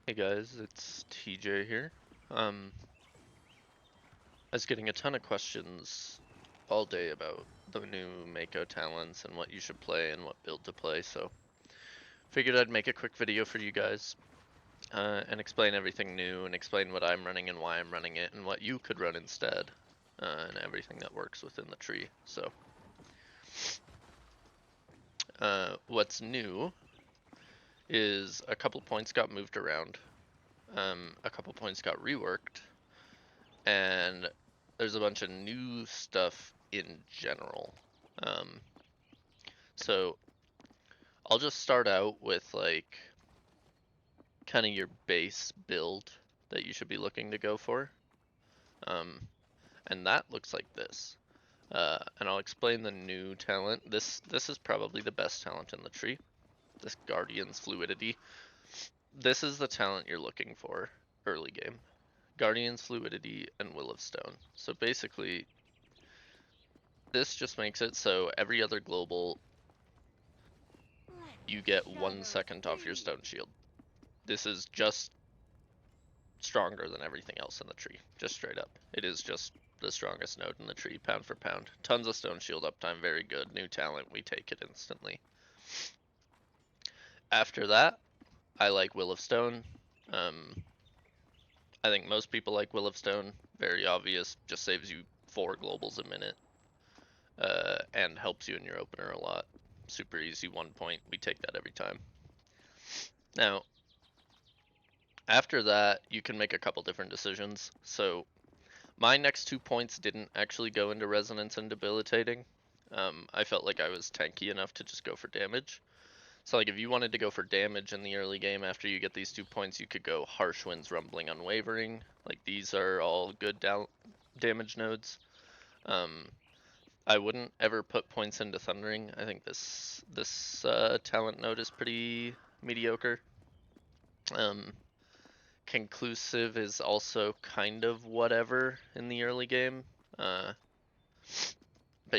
Hey guys, it's TJ here. I was getting a ton of questions all day about the new Mako Talents and what you should play and what build to play, so figured I'd make a quick video for you guys and explain everything new and explain what I'm running and why I'm running it and what you could run instead and everything that works within the tree. So, what's new is a couple points got moved around, a couple points got reworked, and there's a bunch of new stuff in general. Um, so I'll just start out with like kind of your base build that you should be looking to go for. And that looks like this. And I'll explain the new talent. This is probably the best talent in the tree. This Guardian's Fluidity. This is the talent you're looking for early game. Guardian's Fluidity and Will of Stone. So basically, this just makes it so every other global you get 1 second off your stone shield. This is just stronger than everything else in the tree, just straight up. It is just the strongest node in the tree, pound for pound. Tons of stone shield uptime, very good. New talent, we take it instantly. After that, I like Will of Stone. I think most people like Will of Stone. Very obvious, just saves you 4 globals a minute. And helps you in your opener a lot. Super easy 1 point, we take that every time. Now, after that, you can make a couple different decisions. So, my next 2 points didn't actually go into resonance and debilitating. I felt like I was tanky enough to just go for damage. So, like, if you wanted to go for damage in the early game after you get these 2 points, you could go Harsh Winds, Rumbling, Unwavering. Like, these are all good damage nodes. I wouldn't ever put points into Thundering. I think this talent node is pretty mediocre. Conclusive is also kind of whatever in the early game. But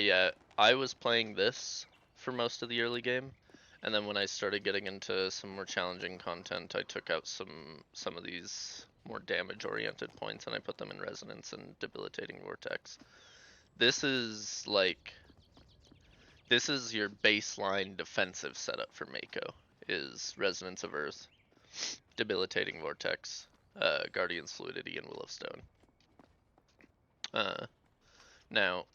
yeah, I was playing this for most of the early game, and then when I started getting into some more challenging content, I took out some of these more damage-oriented points and I put them in Resonance and Debilitating Vortex. This is your baseline defensive setup for Mako, is Resonance of Earth, Debilitating Vortex, Guardian's Fluidity, and Will of Stone. Now,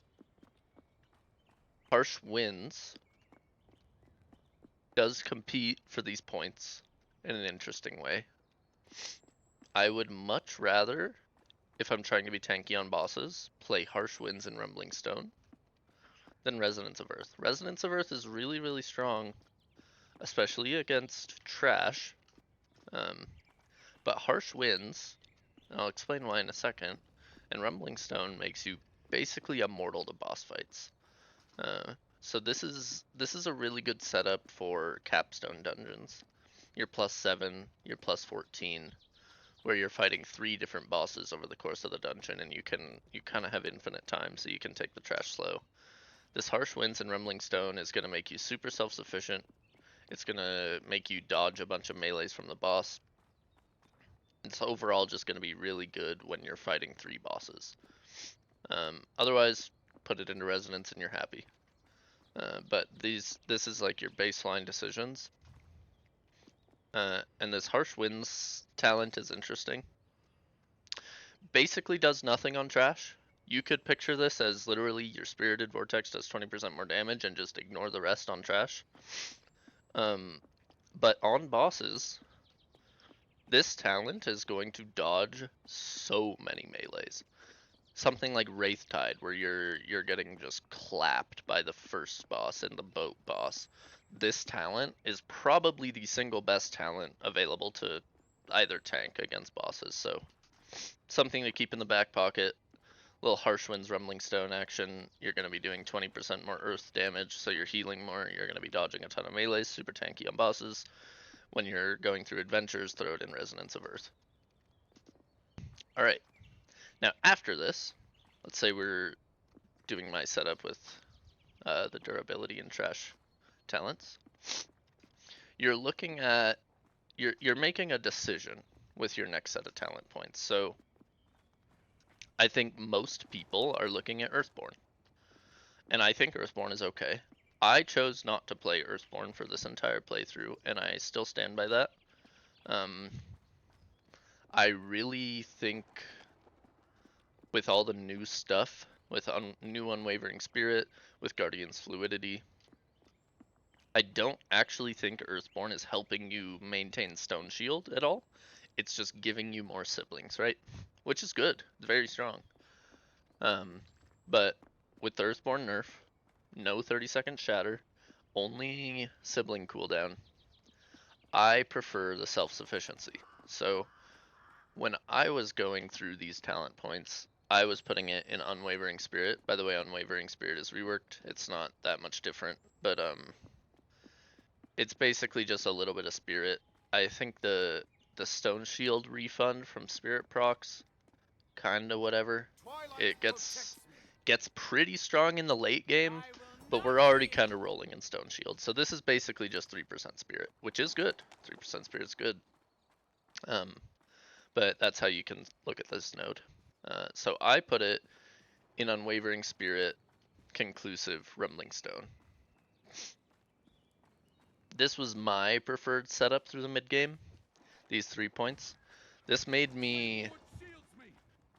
Harsh Winds does compete for these points in an interesting way. I would much rather, if I'm trying to be tanky on bosses, play Harsh Winds and Rumbling Stone than Resonance of Earth. Resonance of Earth is really, really strong, especially against trash. But Harsh Winds, and I'll explain why in a second, and Rumbling Stone makes you basically immortal to boss fights. So this is a really good setup for capstone dungeons. You're +7, you're +14, where you're fighting 3 different bosses over the course of the dungeon, and you kind of have infinite time, so you can take the trash slow. This Harsh Winds and Rumbling Stone is going to make you super self-sufficient. It's going to make you dodge a bunch of melees from the boss. It's overall just going to be really good when you're fighting 3 bosses. Otherwise, put it into Resonance and you're happy. But this is like your baseline decisions. And this Harsh Winds talent is interesting. Basically does nothing on trash. You could picture this as literally your Spirited Vortex does 20% more damage and just ignore the rest on trash. But on bosses, this talent is going to dodge so many melees. Something like Wraith Tide, where you're getting just clapped by the first boss and the boat boss. This talent is probably the single best talent available to either tank against bosses, so something to keep in the back pocket. Little Harsh Winds Rumbling Stone action, you're going to be doing 20% more earth damage, so you're healing more, you're going to be dodging a ton of melees, super tanky on bosses. When you're going through adventures, throw it in Resonance of Earth. Alright, now after this, let's say we're doing my setup with the durability and trash talents. You're looking at, you're making a decision. with your next set of talent points. So I think most people are looking at Earthborn, and I think Earthborn is okay. I chose not to play Earthborn for this entire playthrough, and I still stand by that. I really think with all the new stuff, with new Unwavering Spirit, with Guardian's Fluidity, I don't actually think Earthborn is helping you maintain Stone Shield at all. It's just giving you more siblings, right? Which is good. It's very strong. But with the Earthborn nerf, no 30-second shatter, only sibling cooldown, I prefer the self-sufficiency. So when I was going through these talent points, I was putting it in Unwavering Spirit. By the way, Unwavering Spirit is reworked. It's not that much different, but it's basically just a little bit of spirit. I think the Stone Shield refund from Spirit procs, kinda whatever. It gets pretty strong in the late game, but we're already kind of rolling in Stone Shield. So this is basically just 3% Spirit, which is good. 3% Spirit is good. But that's how you can look at this node. So I put it in Unwavering Spirit, Conclusive, Rumbling Stone. This was my preferred setup through the mid game. These 3 points. This made me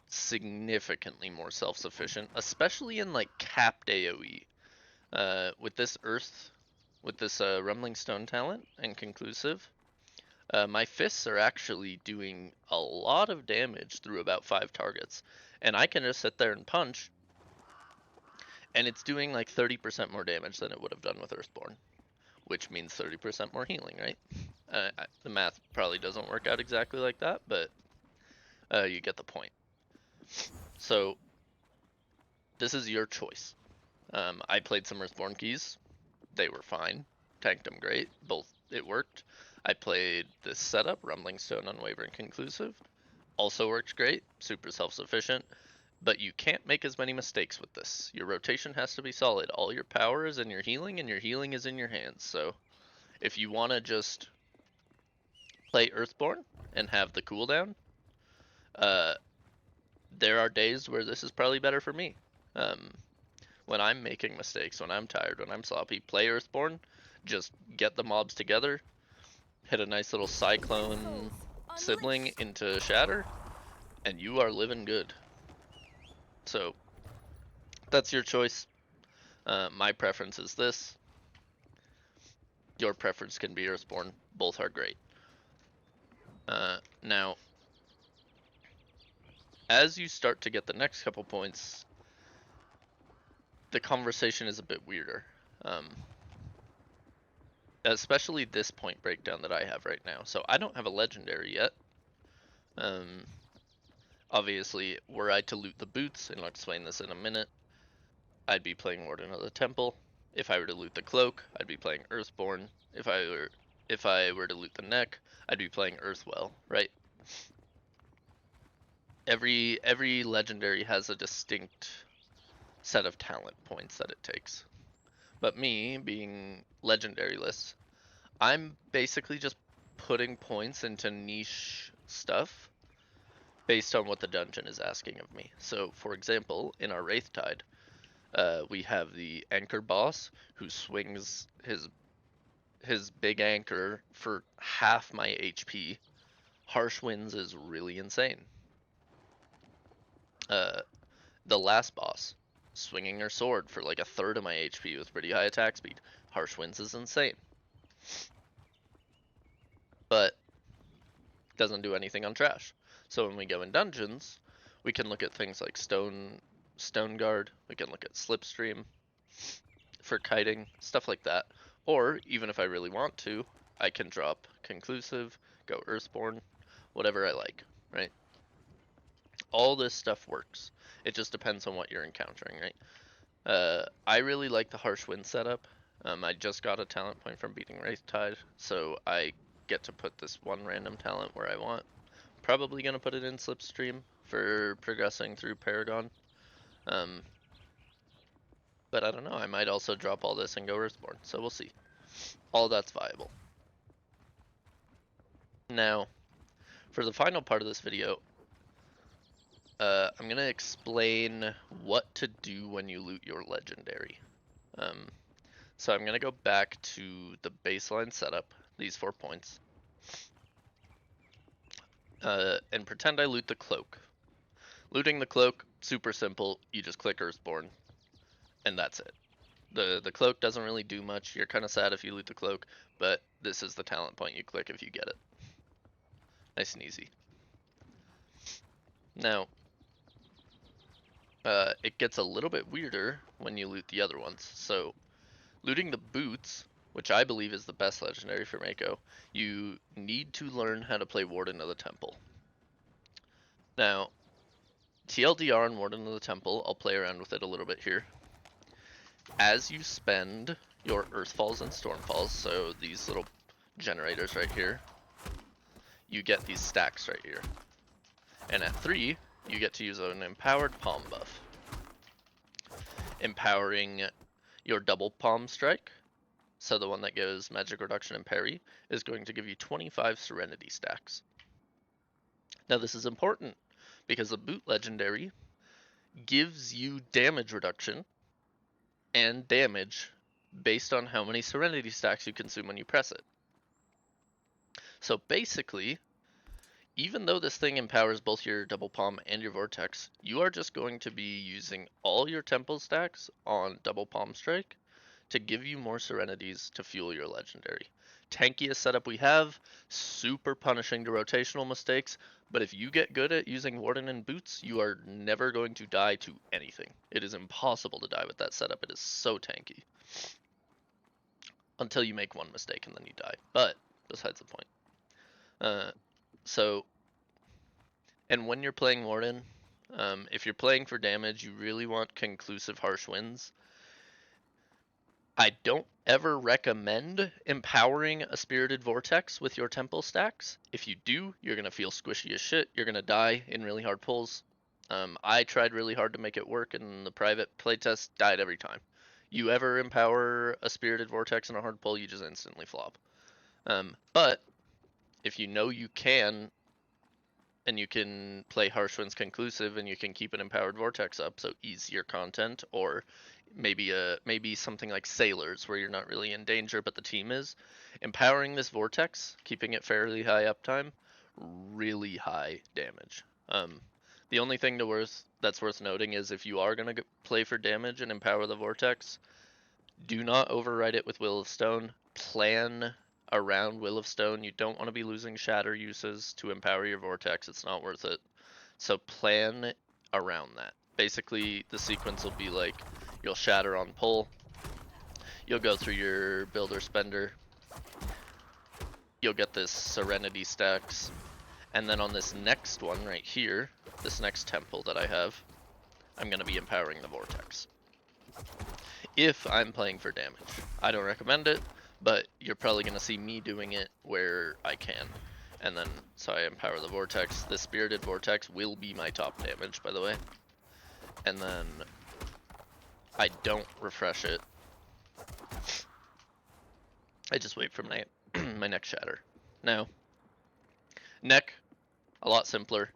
significantly more self-sufficient, especially in like capped AoE. With this Rumbling Stone talent and Conclusive, my fists are actually doing a lot of damage through about 5 targets. And I can just sit there and punch, and it's doing like 30% more damage than it would have done with Earthborn, which means 30% more healing, right? The math probably doesn't work out exactly like that, but you get the point. So this is your choice. I played some Earthborn keys. They were fine. Tanked them great. It worked. I played this setup, Rumbling Stone, Unwavering, Conclusive. Also worked great. Super self-sufficient. But you can't make as many mistakes with this. Your rotation has to be solid. All your power is in your healing, and your healing is in your hands. So if you want to just play Earthborn and have the cooldown, there are days where this is probably better for me. When I'm making mistakes, when I'm tired, when I'm sloppy, play Earthborn, just get the mobs together, hit a nice little Cyclone sibling into Shatter, and you are living good. So that's your choice. My preference is this. Your preference can be Earthborn. Both are great. Now, as you start to get the next couple points, the conversation is a bit weirder. Especially this point breakdown that I have right now. So I don't have a legendary yet. Obviously, were I to loot the boots, and I'll explain this in a minute, I'd be playing Warden of the Temple. If I were to loot the cloak, I'd be playing Earthborn. If I were to loot the neck, I'd be playing Earthwell, right? Every legendary has a distinct set of talent points that it takes. But me, being legendary-less, I'm basically just putting points into niche stuff based on what the dungeon is asking of me. So, for example, in our Wraith Tide, we have the anchor boss who swings his big anchor for half my HP. Harsh Winds is really insane. The last boss, swinging her sword for like a third of my HP with pretty high attack speed. Harsh Winds is insane. But doesn't do anything on trash. So when we go in dungeons, we can look at things like Stone Guard, we can look at Slipstream for kiting, stuff like that. Or even if I really want to, I can drop Conclusive, go Earthborn, whatever I like, right? All this stuff works. It just depends on what you're encountering, right? I really like the Harsh Wind setup. I just got a talent point from beating Wraith Tide, so I get to put this one random talent where I want. Probably going to put it in Slipstream for progressing through Paragon. But I don't know, I might also drop all this and go Earthborn, so we'll see. All that's viable. Now, For the final part of this video, I'm gonna explain what to do when you loot your legendary. So I'm gonna go back to the baseline setup, these 4 points, and pretend I loot the cloak. Looting the cloak, super simple. You just click Earthborn, and that's it. The cloak doesn't really do much. You're kind of sad if you loot the cloak, but this is the talent point you click if you get it. Nice and easy. Now, it gets a little bit weirder when you loot the other ones. So, looting the boots, which I believe is the best legendary for Mako, you need to learn how to play Warden of the Temple. Now, TLDR on Warden of the Temple, I'll play around with it a little bit here. As you spend your Earthfalls and Stormfalls, so these little generators right here, you get these stacks right here. And at 3, you get to use an empowered palm buff. Empowering your double palm strike, so the one that gives magic reduction and parry, is going to give you 25 serenity stacks. Now this is important because the boot legendary gives you damage reduction and damage based on how many serenity stacks you consume when you press it. So basically, even though this thing empowers both your double palm and your vortex, you are just going to be using all your temple stacks on double palm strike to give you more serenities to fuel your legendary. Tankiest setup we have, super punishing to rotational mistakes, but if you get good at using Warden and boots, you are never going to die to anything. It is impossible to die with that setup. It is so tanky. Until you make one mistake and then you die. But besides the point. And when you're playing Warden, if you're playing for damage, you really want conclusive harsh winds. I don't ever recommend empowering a Spirited Vortex with your temple stacks. If you do, you're going to feel squishy as shit. You're going to die in really hard pulls. I tried really hard to make it work, and the private playtest died every time. You ever empower a Spirited Vortex in a hard pull, you just instantly flop. But if you know you can, and you can play Harsh Winds conclusive, and you can keep an empowered Vortex up, so easier content, or maybe something like Sailors, where you're not really in danger, but the team is. Empowering this Vortex, keeping it fairly high uptime, really high damage. The only thing that's worth noting is if you are going to play for damage and empower the Vortex, do not override it with Will of Stone. Plan around Will of Stone. You don't want to be losing Shatter uses to empower your Vortex. It's not worth it. So plan around that. Basically, the sequence will be like, you'll Shatter on pull, you'll go through your Builder Spender, you'll get this Serenity stacks, and then on this next one right here, this next temple that I have, I'm going to be empowering the Vortex. If I'm playing for damage. I don't recommend it, but you're probably going to see me doing it where I can. And then, so I empower the Vortex. The Spirited Vortex will be my top damage, by the way. And then I don't refresh it. I just wait for my, my next Shatter. Now, neck, a lot simpler.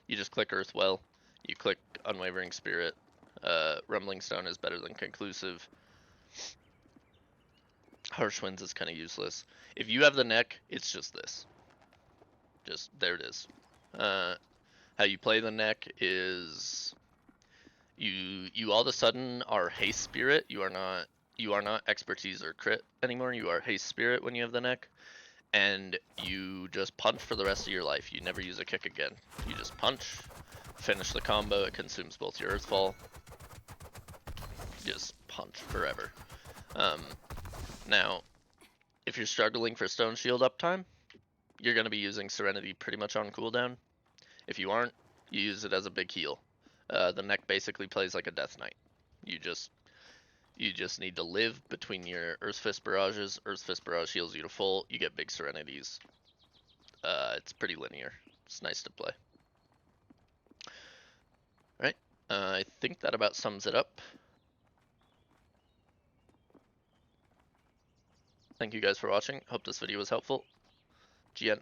You just click Earthwell. You click Unwavering Spirit. Rumbling Stone is better than Conclusive. Harsh Winds is kind of useless. If you have the neck, it's just this. Just, there it is. How you play the neck is you all of a sudden are Haste Spirit. You are not Expertise or Crit anymore. You are Haste Spirit when you have the neck. And you just punch for the rest of your life. You never use a kick again. You just punch, finish the combo. It consumes both your Earthfall. Just punch forever. Now, if you're struggling for Stone Shield uptime, you're going to be using Serenity pretty much on cooldown. If you aren't, you use it as a big heal. The neck basically plays like a Death Knight. You just need to live between your Earth Fist barrages. Earth Fist barrage heals you to full. You get big Serenities. It's pretty linear. It's nice to play. Alright, I think that about sums it up. Thank you guys for watching. Hope this video was helpful. GN.